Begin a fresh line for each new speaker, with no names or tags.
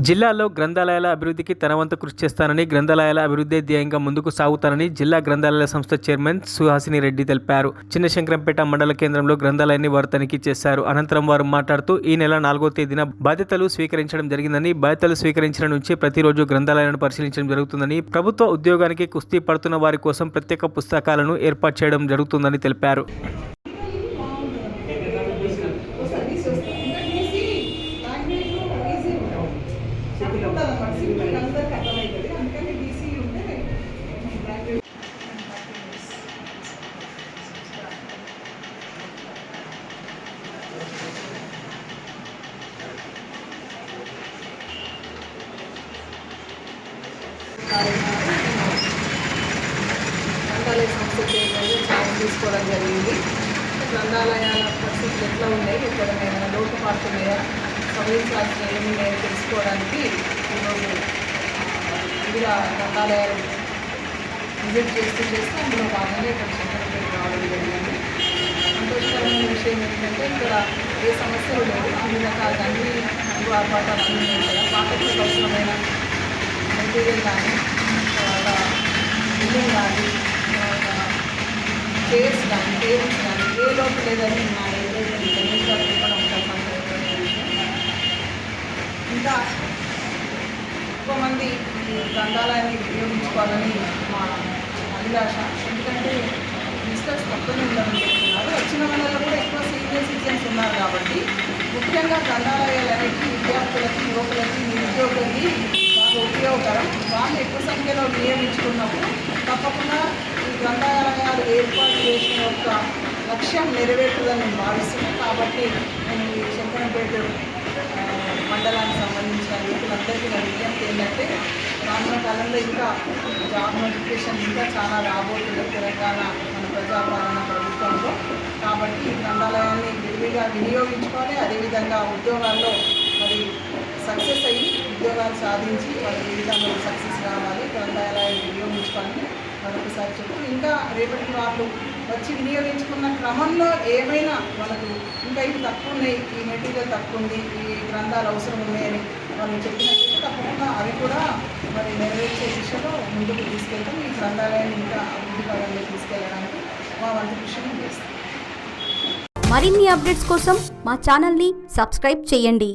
జిల్లాలో గ్రంథాలయాల అభివృద్ధికి తన వంతు కృషి చేస్తానని, గ్రంథాలయాల అభివృద్ధి ధ్యేయంగా ముందుకు సాగుతానని జిల్లా గ్రంథాలయాల సంస్థ చైర్మన్ సుహాసిని రెడ్డి తెలిపారు. చిన్నశంకరంపేట మండల కేంద్రంలో గ్రంథాలయాన్ని వారు తనిఖీ చేశారు. అనంతరం వారు మాట్లాడుతూ ఈ నెల 4వ తేదీన బాధ్యతలు స్వీకరించడం జరిగిందని, బాధ్యతలు స్వీకరించిన నుంచి ప్రతిరోజు గ్రంథాలయాలను పరిశీలించడం జరుగుతుందని, ప్రభుత్వ ఉద్యోగానికి కుస్తీ పడుతున్న వారి కోసం ప్రత్యేక పుస్తకాలను ఏర్పాటు చేయడం జరుగుతుందని తెలిపారు.
గ్రంథాలయ సంస్థ చైర్మన్గా ఛార్జ్ తీసుకోవడం జరిగింది. గ్రంథాలయాల పరిస్థితులు ఎట్లా ఉన్నాయి, ఇక్కడ ఏమైనా లోటుపాట్లు ఉన్నాయా, సవరించాల్సిన ఏమి ఉన్నాయో తెలుసుకోవడానికి ఈరోజు వివిధ గ్రంథాలయాలు విజిట్ చేస్తూ అందులో భాగంగా ఇక్కడ శంకరంపేట రావడం జరిగింది. సంతోషకరమైన విషయం ఏంటంటే ఇక్కడ ఏ సమస్యలు లేవు, అన్ని రకాల అన్ని ఆర్పాటాలు అన్నీ ఉంటాయి. పాఠకులకు అవసరమైన మెటీరియల్ కానీ, తర్వాత బిల్డింగ్ కానీ, చైర్స్ కానీ, టేబుల్స్ కానీ ఏ లోపు లేదని నా ఏదైతే గణేష్ గారు కూడా ఉంటారు. ఇంకా ఎక్కువ మంది ఈ గ్రంథాలయాన్ని వినియోగించుకోవాలని మా అభిలాష. ఎందుకంటే విజిటర్స్ తక్కువనే ఉండాలని చెప్తున్నారు. వచ్చిన వాళ్ళలో కూడా ఎక్కువ సీనియర్ సిటిజన్స్ ఉన్నారు కాబట్టి ముఖ్యంగా గ్రంథాలయాలు అనేవి విద్యార్థులకి, యువకులకి, నిరుద్యోగులకి బాగా ఉపయోగకరం. వాళ్ళు ఎక్కువ సంఖ్యలో వినియోగించుకున్నప్పుడు తప్పకుండా ఈ గ్రంథాలయాలు ఏర్పాటు చేసిన యొక్క లక్ష్యం నెరవేరుతుందని నేను భావిస్తున్నాను. కాబట్టి నేను ఈ శంకరంపేట మండలానికి సంబంధించిన యువకులందరికీ నా విజ్ఞప్తి ఏంటంటే, రానున్న కాలంలో ఇంకా జాబ్ నోటిఫికేషన్ ఇంకా చాలా రాబోతుంది తెలంగాణ మన ప్రజాపాలన ప్రభుత్వంలో. కాబట్టి ఈ గ్రంథాలయాన్ని విరివిగా వినియోగించుకోవాలి. అదేవిధంగా ఉద్యోగాల్లో మరి సక్సెస్ అయ్యి ఉద్యోగాలు సాధించి వాళ్ళు ఏ విధంగా సక్సెస్ కావాలి, గ్రంథాలయాన్ని వినియోగించుకోవాలని మరొకసారి చెప్తూ, ఇంకా రేపటికి వాళ్ళు వచ్చి వినియోగించుకున్న క్రమంలో ఏమైనా మనకు ఇంకా ఇవి తక్కువ ఉన్నాయి, ఈ మెటీరియల్ తక్కువ ఉంది, ఈ గ్రంథాలు అవసరం ఉన్నాయని వాళ్ళు చెప్పినట్టు తప్పకుండా అవి కూడా మరి నెరవేర్చే దిశలో ముందుకు తీసుకెళ్తాం. ఈ గ్రంథాలయాన్ని ఇంకా అభివృద్ధి పరంగా తీసుకెళ్ళడానికి మా వంతు కృషిని చేస్తాం.
మరిన్ని అప్డేట్స్ కోసం మా ఛానల్ని సబ్స్క్రైబ్ చేయండి.